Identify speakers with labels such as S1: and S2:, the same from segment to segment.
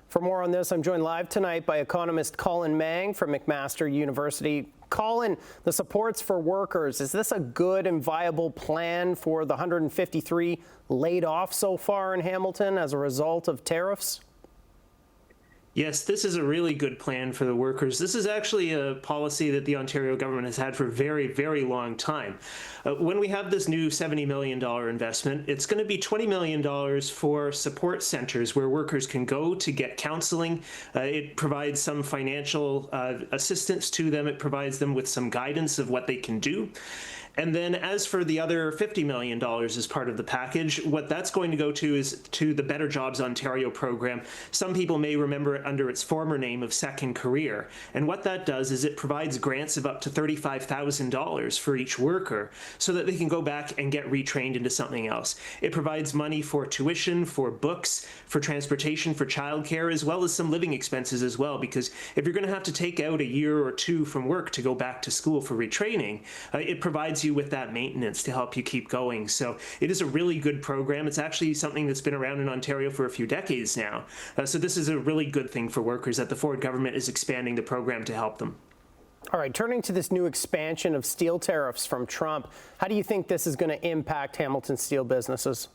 S1: For more on this, I'm joined live tonight by economist Colin Mang from McMaster University. Colin, the supports for workers, is this a good and viable plan for the 153 laid off so far in Hamilton as a result of tariffs?
S2: Yes, this is a really good plan for the workers. This is actually a policy that the Ontario government has had for a very, very long time. When we have this new $70 million investment, it's going to be $20 million for support centers where workers can go to get counseling. It provides some financial assistance to them. It provides them with some guidance of what they can do. And then as for the other $50 million as part of the package, what that's going to go to is to the Better Jobs Ontario program. Some people may remember it under its former name of Second Career. And what that does is it provides grants of up to $35,000 for each worker so that they can go back and get retrained into something else. It provides money for tuition, for books, for transportation, for childcare, as well as some living expenses as well, because if you're going to have to take out a year or two from work to go back to school for retraining, it provides you with that maintenance to help you keep going. So it is a really good program. It's actually something that's been around in Ontario for a few decades now. So this is a really good thing for workers that the Ford government is expanding the program to help them.
S1: All right, turning to this new expansion of steel tariffs from Trump, how do you think this is going to impact Hamilton steel businesses?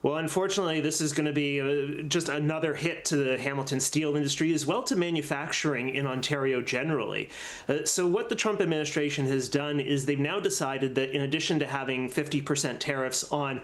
S2: Well, unfortunately, this is going to be just another hit to the Hamilton steel industry, as well to manufacturing in Ontario generally. So what the Trump administration has done is they've now decided that in addition to having 50% tariffs on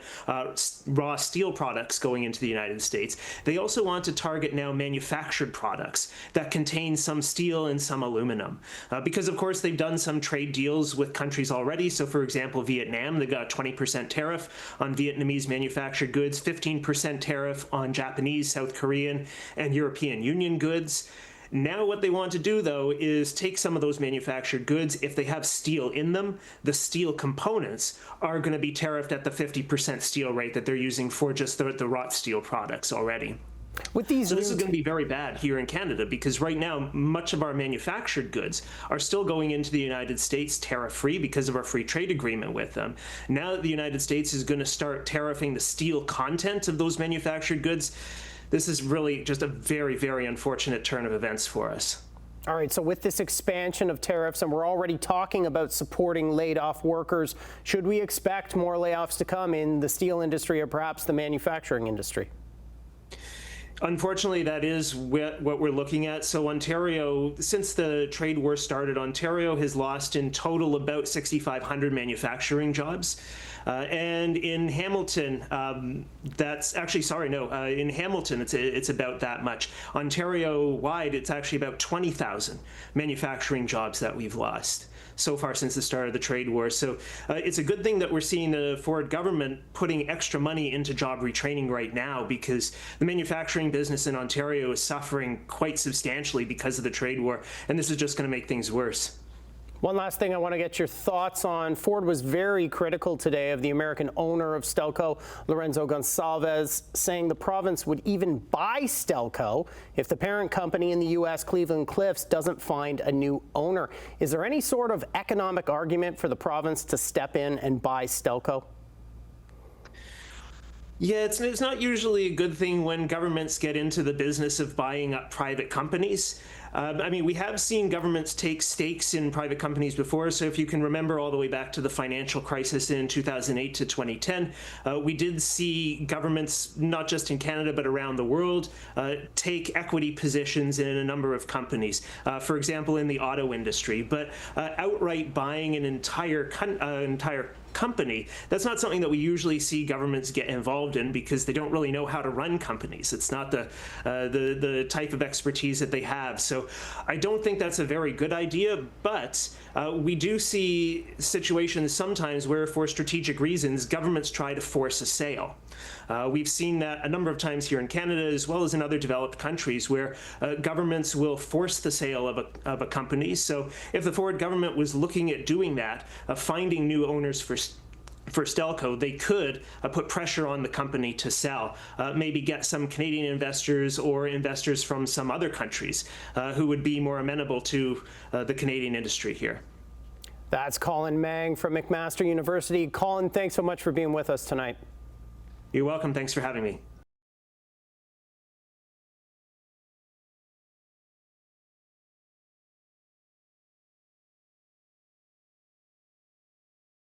S2: raw steel products going into the United States, they also want to target now manufactured products that contain some steel and some aluminum. Because, of course, they've done some trade deals with countries already. So, for example, Vietnam, they've got a 20% tariff on Vietnamese manufactured goods, 15% tariff on Japanese, South Korean, and European Union goods. Now what they want to do, though, is take some of those manufactured goods. If they have steel in them, the steel components are going to be tariffed at the 50% steel rate that they're using for just the wrought steel products already. So this is going to be very bad here in Canada, because right now much of our manufactured goods are still going into the United States tariff-free because of our free trade agreement with them. Now that the United States is going to start tariffing the steel content of those manufactured goods, this is really just a very, very unfortunate turn of events for us.
S1: All right, so with this expansion of tariffs, and we're already talking about supporting laid-off workers, should we expect more layoffs to come in the steel industry or perhaps the manufacturing industry?
S2: Unfortunately, that is what we're looking at. So Ontario, since the trade war started, Ontario has lost in total about 6,500 manufacturing jobs. And in Hamilton, in Hamilton, it's about that much. Ontario-wide, it's actually about 20,000 manufacturing jobs that we've lost so far since the start of the trade war. So it's a good thing that we're seeing the Ford government putting extra money into job retraining right now, because the manufacturing business in Ontario is suffering quite substantially because of the trade war, and this is just going to make things worse.
S1: One last thing I want to get your thoughts on. Ford was very critical today of the American owner of Stelco, Lorenzo Gonsalvez, saying the province would even buy Stelco if the parent company in the U.S., Cleveland Cliffs, doesn't find a new owner. Is there any sort of economic argument for the province to step in and buy Stelco?
S2: Yeah, it's not usually a good thing when governments get into the business of buying up private companies. I mean, we have seen governments take stakes in private companies before. So if you can remember all the way back to the financial crisis in 2008 to 2010, we did see governments, not just in Canada, but around the world, take equity positions in a number of companies, for example, in the auto industry. But outright buying an entire company, that's not something that we usually see governments get involved in, because they don't really know how to run companies. It's not the type of expertise that they have. So I don't think that's a very good idea, but we do see situations sometimes where, for strategic reasons, governments try to force a sale. We've seen that a number of times here in Canada, as well as in other developed countries, where governments will force the sale of a company. So if the Ford government was looking at doing that, finding new owners for Stelco, they could put pressure on the company to sell, maybe get some Canadian investors or investors from some other countries who would be more amenable to the Canadian industry here.
S1: That's Colin Mang from McMaster University. Colin, thanks so much for being with us tonight.
S2: You're welcome. Thanks for having me.